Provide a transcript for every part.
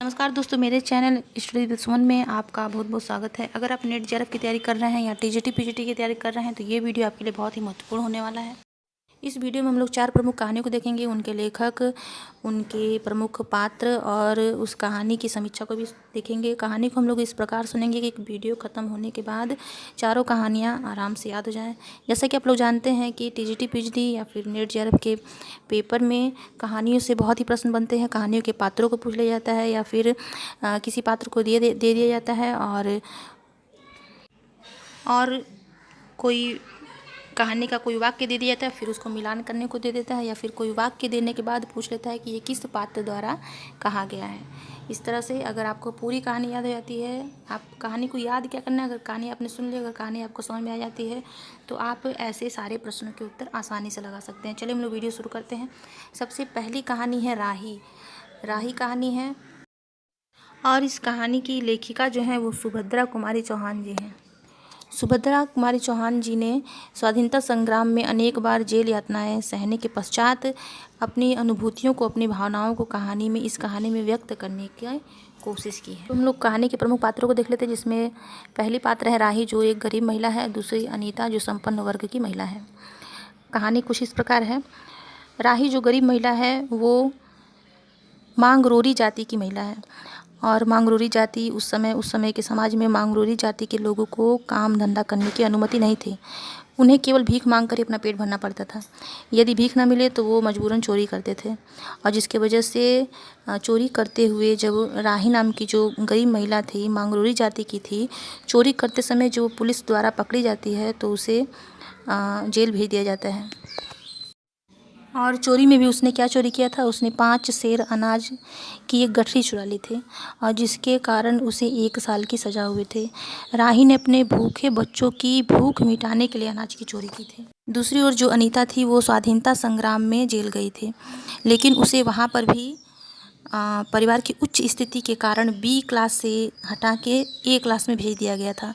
नमस्कार दोस्तों, मेरे चैनल स्टडी विद सुमन में आपका बहुत बहुत स्वागत है। अगर आप नेट जेआरएफ की तैयारी कर रहे हैं या टीजीटी पीजीटी की तैयारी कर रहे हैं तो ये वीडियो आपके लिए बहुत ही महत्वपूर्ण होने वाला है। इस वीडियो में हम लोग 4 प्रमुख कहानियों को देखेंगे, उनके लेखक, उनके प्रमुख पात्र और उस कहानी की समीक्षा को भी देखेंगे। कहानी को हम लोग इस प्रकार सुनेंगे कि वीडियो ख़त्म होने के बाद चारों कहानियाँ आराम से याद हो जाएं। जैसा कि आप लोग जानते हैं कि टीजीटी पीजीटी या फिर नेट जेआरएफ के पेपर में कहानियों से बहुत ही प्रश्न बनते हैं। कहानियों के पात्रों को पूछ लिया जाता है या फिर किसी पात्र को दे दिया जाता है और कोई कहानी का कोई वाक्य दे दिया जाता है, फिर उसको मिलान करने को दे देता है या फिर कोई वाक्य देने के बाद पूछ लेता है कि ये किस पात्र द्वारा कहा गया है। इस तरह से अगर आपको पूरी कहानी याद हो जाती है, आप कहानी को याद क्या करना है, अगर कहानी आपने सुन ली, अगर कहानी आपको समझ में आ जाती है तो आप ऐसे सारे प्रश्नों के उत्तर आसानी से लगा सकते हैं। चलिए हम लोग वीडियो शुरू करते हैं। सबसे पहली कहानी है राही। राही कहानी है और इस कहानी की लेखिका जो है वो सुभद्रा कुमारी चौहान जी हैं। सुभद्रा कुमारी चौहान जी ने स्वाधीनता संग्राम में अनेक बार जेल यातनाएं सहने के पश्चात अपनी अनुभूतियों को, अपनी भावनाओं को इस कहानी में व्यक्त करने की कोशिश की है। तो हम लोग कहानी के प्रमुख पात्रों को देख लेते हैं, जिसमें पहली पात्र है राही, जो एक गरीब महिला है। दूसरी अनीता, जो संपन्न वर्ग की महिला है। कहानी कुछ इस प्रकार है। राही जो गरीब महिला है वो मांगरोरी जाति की महिला है और मांगरोरी जाति उस समय के समाज में मांगरोरी जाति के लोगों को काम धंधा करने की अनुमति नहीं थी। उन्हें केवल भीख मांग कर अपना पेट भरना पड़ता था। यदि भीख ना मिले तो वो मजबूरन चोरी करते थे और जिसके वजह से चोरी करते हुए जब राही नाम की जो गरीब महिला थी, मांगरोरी जाति की थी, चोरी करते समय जो पुलिस द्वारा पकड़ी जाती है तो उसे जेल भेज दिया जाता है। और चोरी में भी उसने क्या चोरी किया था, उसने 5 सेर अनाज की एक गठरी चुरा ली थी और जिसके कारण उसे 1 साल की सज़ा हुई थी। राही ने अपने भूखे बच्चों की भूख मिटाने के लिए अनाज की चोरी की थी। दूसरी ओर जो अनीता थी वो स्वाधीनता संग्राम में जेल गई थी, लेकिन उसे वहाँ पर भी परिवार की उच्च स्थिति के कारण बी क्लास से हटा के ए क्लास में भेज दिया गया था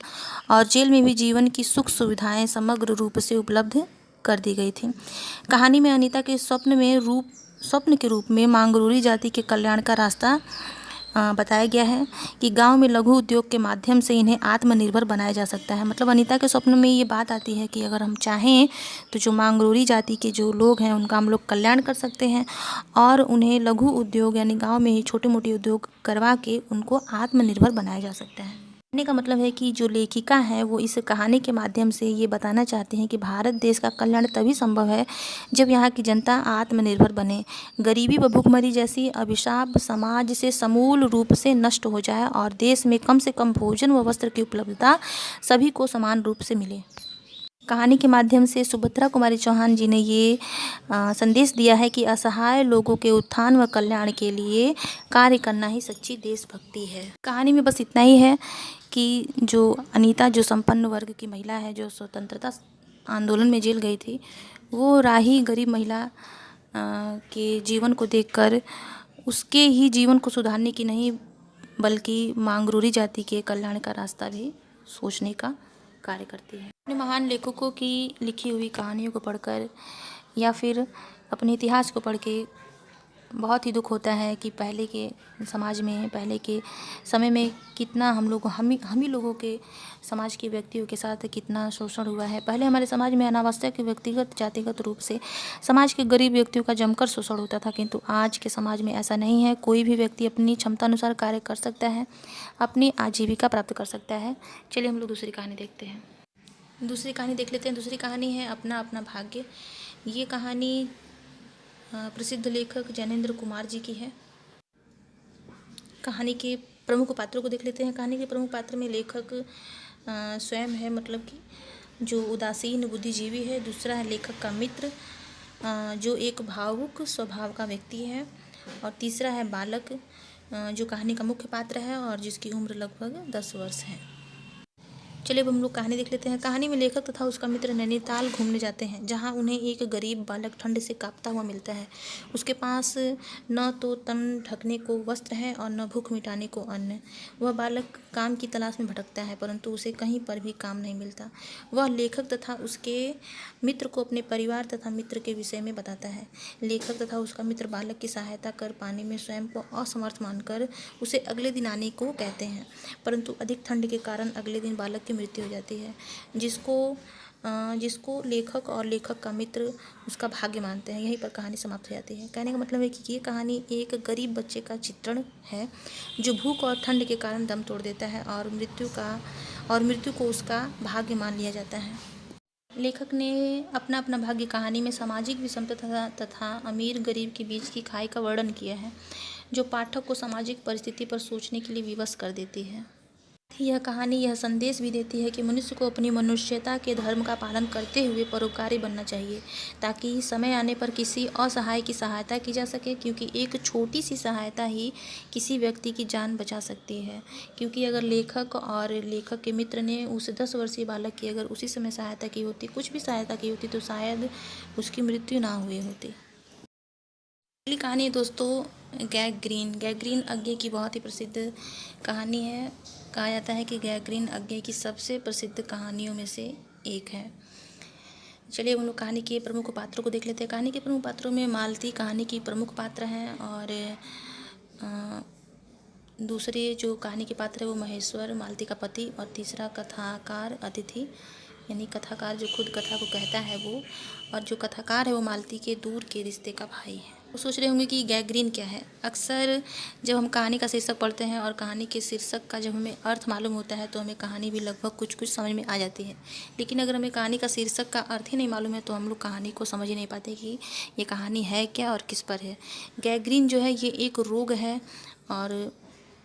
और जेल में भी जीवन की सुख सुविधाएं समग्र रूप से उपलब्ध कर दी गई थी। कहानी में अनीता के स्वप्न के रूप में मांगरोरी जाति के कल्याण का रास्ता बताया गया है कि गांव में लघु उद्योग के माध्यम से इन्हें आत्मनिर्भर बनाया जा सकता है। मतलब अनीता के स्वप्न में ये बात आती है कि अगर हम चाहें तो जो मांगरोरी जाति के जो लोग हैं उनका हम लोग कल्याण कर सकते हैं और उन्हें लघु उद्योग यानी गांव में ही छोटे मोटे उद्योग करवा के उनको आत्मनिर्भर बनाया जा सकता है। कहने का मतलब है कि जो लेखिका है वो इस कहानी के माध्यम से ये बताना चाहते हैं कि भारत देश का कल्याण तभी संभव है जब यहाँ की जनता आत्मनिर्भर बने, गरीबी व भूखमरी जैसी अभिशाप समाज से समूल रूप से नष्ट हो जाए और देश में कम से कम भोजन व वस्त्र की उपलब्धता सभी को समान रूप से मिले। कहानी के माध्यम से सुभद्रा कुमारी चौहान जी ने ये संदेश दिया है कि असहाय लोगों के उत्थान व कल्याण के लिए कार्य करना ही सच्ची देशभक्ति है। कहानी में बस इतना ही है कि जो अनीता, जो संपन्न वर्ग की महिला है, जो स्वतंत्रता आंदोलन में जेल गई थी, वो राही गरीब महिला के जीवन को देखकर उसके ही जीवन को सुधारने की नहीं बल्कि मांगरोरी जाति के कल्याण का रास्ता भी सोचने का कार्य करती है। अपने महान लेखकों की लिखी हुई कहानियों को पढ़कर या फिर अपने इतिहास को पढ़ के बहुत ही दुख होता है कि पहले के समाज में, पहले के समय में कितना हम ही लोगों के समाज के व्यक्तियों के साथ कितना शोषण हुआ है। पहले हमारे समाज में अनावश्यक व्यक्तिगत जातिगत रूप से समाज के गरीब व्यक्तियों का जमकर शोषण होता था, किंतु आज के समाज में ऐसा नहीं है। कोई भी व्यक्ति अपनी क्षमता अनुसार कार्य कर सकता है, अपनी आजीविका प्राप्त कर सकता है। चलिए हम लोग दूसरी कहानी देखते हैं। दूसरी कहानी देख लेते हैं। दूसरी कहानी है अपना अपना भाग्य। ये कहानी प्रसिद्ध लेखक जैनेन्द्र कुमार जी की है। कहानी के प्रमुख पात्रों को देख लेते हैं। कहानी के प्रमुख पात्र में लेखक स्वयं है, मतलब कि जो उदासीन बुद्धिजीवी है। दूसरा है लेखक का मित्र, जो एक भावुक स्वभाव का व्यक्ति है। और तीसरा है बालक, जो कहानी का मुख्य पात्र है और जिसकी उम्र लगभग 10 वर्ष है। चलिए अब हम लोग कहानी देख लेते हैं। कहानी में लेखक तथा उसका मित्र नैनीताल घूमने जाते हैं, जहां उन्हें एक गरीब बालक ठंड से कांपता हुआ मिलता है। उसके पास न तो तन ढकने को वस्त्र है और न भूख मिटाने को अन्न। वह बालक काम की तलाश में भटकता है, परंतु उसे कहीं पर भी काम नहीं मिलता। वह लेखक तथा उसके मित्र को अपने परिवार तथा मित्र के विषय में बताता है। लेखक तथा उसका मित्र बालक की सहायता कर पाने में स्वयं को असमर्थ मानकर उसे अगले दिन आने को कहते हैं, परंतु अधिक ठंड के कारण अगले दिन बालक की मृत्यु हो जाती है, जिसको लेखक और लेखक का मित्र उसका भाग्य मानते हैं। यहीं पर कहानी समाप्त हो जाती है। कहने का मतलब है कि ये कहानी एक गरीब बच्चे का चित्रण है जो भूख और ठंड के कारण दम तोड़ देता है और मृत्यु को उसका भाग्य मान लिया जाता है। लेखक ने अपना अपना भाग्य कहानी में सामाजिक विषमता तथा अमीर गरीब के बीच की खाई का वर्णन किया है, जो पाठक को सामाजिक परिस्थिति पर सोचने के लिए विवश कर देती है। यह कहानी यह संदेश भी देती है कि मनुष्य को अपनी मनुष्यता के धर्म का पालन करते हुए परोपकारी बनना चाहिए, ताकि समय आने पर किसी असहाय की सहायता की जा सके, क्योंकि एक छोटी सी सहायता ही किसी व्यक्ति की जान बचा सकती है। क्योंकि अगर लेखक और लेखक के मित्र ने उस 10 वर्षीय बालक की अगर उसी समय सहायता की होती, कुछ भी सहायता की होती, तो शायद उसकी मृत्यु ना हुई होती। अगली कहानी है दोस्तों गैंग्रीन अज्ञे की बहुत ही प्रसिद्ध कहानी है। कहा जाता है कि गैंग्रीन अज्ञे की सबसे प्रसिद्ध कहानियों में से एक है। चलिए हम लोग कहानी के प्रमुख पात्रों को देख लेते हैं। कहानी के प्रमुख पात्रों में मालती कहानी की प्रमुख पात्र हैं, और दूसरे जो कहानी के पात्र है वो महेश्वर, मालती का पति, और तीसरा कथाकार अतिथि, यानी कथाकार जो खुद कथा को कहता है वो, और जो कथाकार है वो मालती के दूर के रिश्ते का भाई है। तो सोच रहे होंगे कि गैंग्रीन क्या है। अक्सर जब हम कहानी का शीर्षक पढ़ते हैं और कहानी के शीर्षक का जब हमें अर्थ मालूम होता है तो हमें कहानी भी लगभग कुछ समझ में आ जाती है, लेकिन अगर हमें कहानी का शीर्षक का अर्थ ही नहीं मालूम है तो हम लोग कहानी को समझ ही नहीं पाते कि ये कहानी है क्या और किस पर है। गैंग्रीन जो है ये एक रोग है, और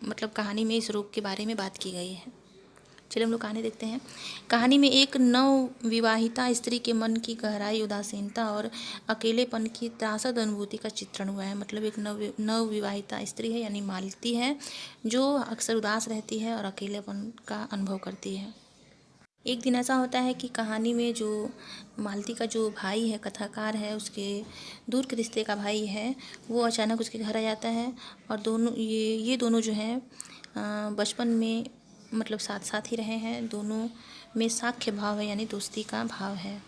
मतलब कहानी में इस रोग के बारे में बात की गई है। चलिए हम लोग कहानी देखते हैं। कहानी में एक नवविवाहिता स्त्री के मन की गहराई, उदासीनता और अकेलेपन की त्रासद अनुभूति का चित्रण हुआ है। मतलब एक नवविवाहिता स्त्री है, यानी मालती है, जो अक्सर उदास रहती है और अकेलेपन का अनुभव करती है। एक दिन ऐसा होता है कि कहानी में जो मालती का जो भाई है, कथाकार है, उसके दूर के रिश्ते का भाई है, वो अचानक उसके घर आ जाता है, और ये दोनों जो हैं बचपन में मतलब साथ साथ ही रहे हैं। दोनों में साख्य भाव है, यानी दोस्ती का भाव है।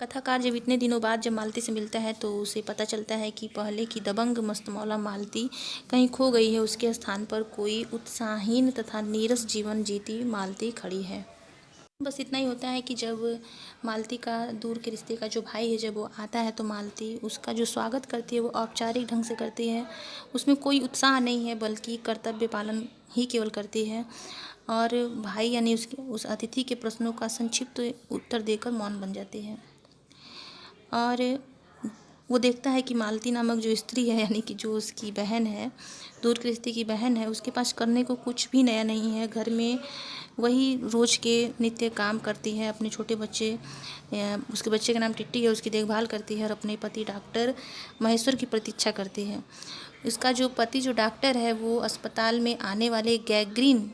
कथाकार जब इतने दिनों बाद जब मालती से मिलता है तो उसे पता चलता है कि पहले की दबंग मस्तमौला मालती कहीं खो गई है। उसके स्थान पर कोई उत्साहहीन तथा नीरस जीवन जीती मालती खड़ी है। बस इतना ही होता है कि जब मालती का दूर के रिश्ते का जो भाई है जब वो आता है तो मालती उसका जो स्वागत करती है वो औपचारिक ढंग से करती है। उसमें कोई उत्साह नहीं है, बल्कि कर्तव्य पालन ही केवल करती है, और भाई यानी उस अतिथि के प्रश्नों का संक्षिप्त उत्तर देकर मौन बन जाती है। और वो देखता है कि मालती नामक जो स्त्री है, यानी कि जो उसकी बहन है, दूर के रिश्ते की बहन है, उसके पास करने को कुछ भी नया नहीं है। घर में वही रोज़ के नित्य काम करती है। अपने छोटे बच्चे, उसके बच्चे का नाम टिट्टी है, उसकी देखभाल करती है और अपने पति डॉक्टर महेश्वर की प्रतीक्षा करती है। उसका जो पति जो डॉक्टर है वो अस्पताल में आने वाले गैंग्रीन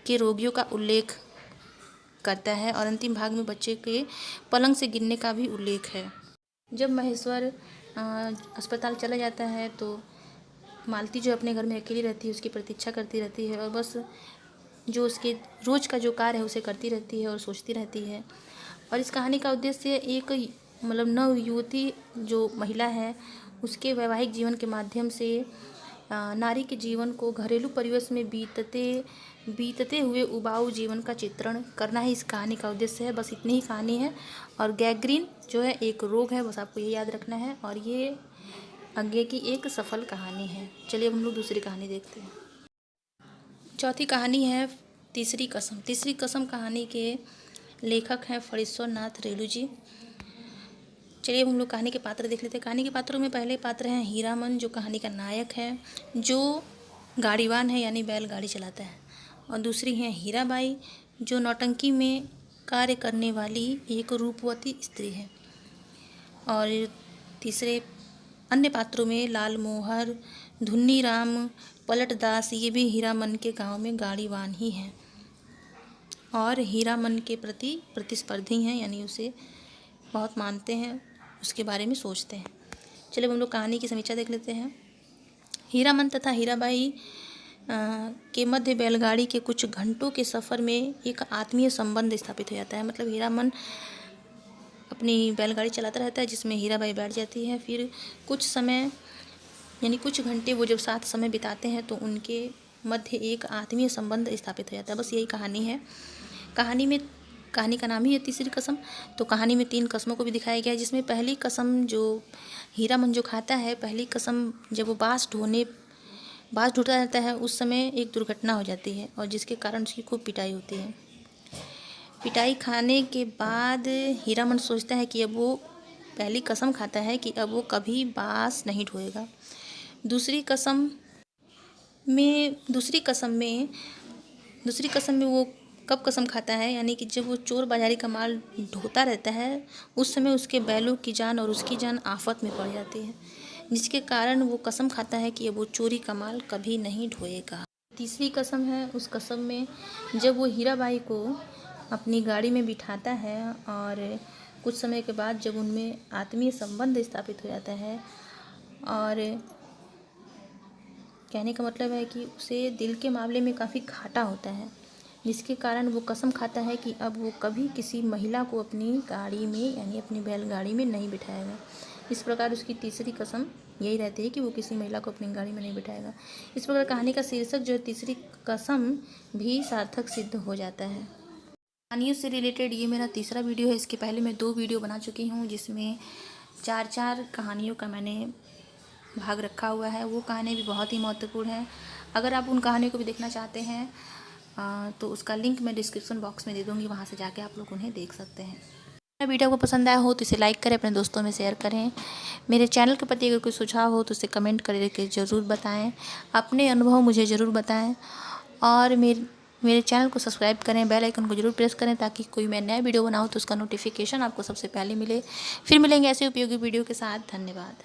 के रोगियों का उल्लेख करता है, और अंतिम भाग में बच्चे के पलंग से गिरने का भी उल्लेख है। जब महेश्वर अस्पताल चला जाता है तो मालती जो अपने घर में अकेली रहती है उसकी प्रतीक्षा करती रहती है, और बस जो उसके रोज़ का जो कार्य है उसे करती रहती है और सोचती रहती है। और इस कहानी का उद्देश्य एक मतलब नव युवती जो महिला है उसके वैवाहिक जीवन के माध्यम से नारी के जीवन को घरेलू परिवेश में बीतते हुए उबाऊ जीवन का चित्रण करना ही इस कहानी का उद्देश्य है। बस इतनी ही कहानी है। और गैंग्रीन जो है एक रोग है, बस आपको ये याद रखना है, और ये आगे की एक सफल कहानी है। चलिए अब हम लोग दूसरी कहानी देखते हैं। चौथी कहानी है तीसरी कसम। तीसरी कसम कहानी के लेखक हैं फणीश्वर नाथ रेणु जी। चलिए अब हम लोग कहानी के पात्र देख लेते हैं। कहानी के पात्रों में पहले पात्र हैं हीरामन, जो कहानी का नायक है, जो गाड़ीवान है, यानी बैलगाड़ी चलाता है, और दूसरी हैं हीराबाई, जो नौटंकी में कार्य करने वाली एक रूपवती स्त्री है, और तीसरे अन्य पात्रों में लालमोहर, धुन्नीराम, पलटदास, ये भी हीरामन के गांव में गाड़ीवान ही हैं। और हीरामन के प्रति प्रतिस्पर्धी हैं, यानी उसे बहुत मानते हैं, उसके बारे में सोचते हैं। चलिए हम लोग कहानी की समीक्षा देख लेते हैं। हीरामन तथा हीराबाई के मध्य बैलगाड़ी के कुछ घंटों के सफ़र में एक आत्मीय संबंध स्थापित हो जाता है। मतलब हीरामन अपनी बैलगाड़ी चलाता रहता है जिसमें हीराबाई बैठ जाती है। फिर कुछ समय यानी कुछ घंटे वो जब साथ समय बिताते हैं तो उनके मध्य एक आत्मीय संबंध स्थापित हो जाता है। बस यही कहानी है। कहानी का नाम ही है तीसरी कसम। तो कहानी में 3 कसमों को भी दिखाया गया है, जिसमें पहली कसम जो हीरामन जो खाता है, पहली कसम जब वो बाँस ढूंढता रहता है उस समय एक दुर्घटना हो जाती है और जिसके कारण उसकी खूब पिटाई होती है। पिटाई खाने के बाद हीरामन सोचता है कि अब वो पहली कसम खाता है कि अब वो कभी बाँस नहीं ढोएगा। दूसरी कसम में वो कब कसम खाता है, यानी कि जब वो चोर बाजारी का माल ढोता रहता है उस समय उसके बैलों की जान और उसकी जान आफत में पड़ जाती है, जिसके कारण वो कसम खाता है कि अब वो चोरी का माल कभी नहीं ढोएगा। तीसरी कसम है, उस कसम में जब वो हीराबाई को अपनी गाड़ी में बिठाता है और कुछ समय के बाद जब उनमें आत्मीय संबंध स्थापित हो जाता है और कहने का मतलब है कि उसे दिल के मामले में काफ़ी घाटा होता है, जिसके कारण वो कसम खाता है कि अब वो कभी किसी महिला को अपनी गाड़ी में यानी अपनी बैलगाड़ी में नहीं बिठाएगा। इस प्रकार उसकी तीसरी कसम यही रहती है कि वो किसी महिला को अपनी गाड़ी में नहीं बिठाएगा। इस प्रकार कहानी का शीर्षक जो है तीसरी कसम भी सार्थक सिद्ध हो जाता है। कहानियों से रिलेटेड ये मेरा तीसरा वीडियो है। इसके पहले मैं 2 वीडियो बना चुकी हूँ जिसमें 4 कहानियों का मैंने भाग रखा हुआ है। वो कहानी भी बहुत ही महत्वपूर्ण है। अगर आप उन कहानियों को भी देखना चाहते हैं तो उसका लिंक मैं डिस्क्रिप्शन बॉक्स में दे दूँगी, वहाँ से जाके आप लोग उन्हें देख सकते हैं। मेरा वीडियो आपको पसंद आया हो तो इसे लाइक करें, अपने दोस्तों में शेयर करें। मेरे चैनल के प्रति अगर कोई सुझाव हो तो उसे कमेंट करके ज़रूर बताएं। अपने अनुभव मुझे ज़रूर बताएं और मेरे चैनल को सब्सक्राइब करें, बेल आइकन को जरूर प्रेस करें ताकि कोई मैं नया वीडियो बनाऊँ तो उसका नोटिफिकेशन आपको सबसे पहले मिले। फिर मिलेंगे ऐसे उपयोगी वीडियो के साथ। धन्यवाद।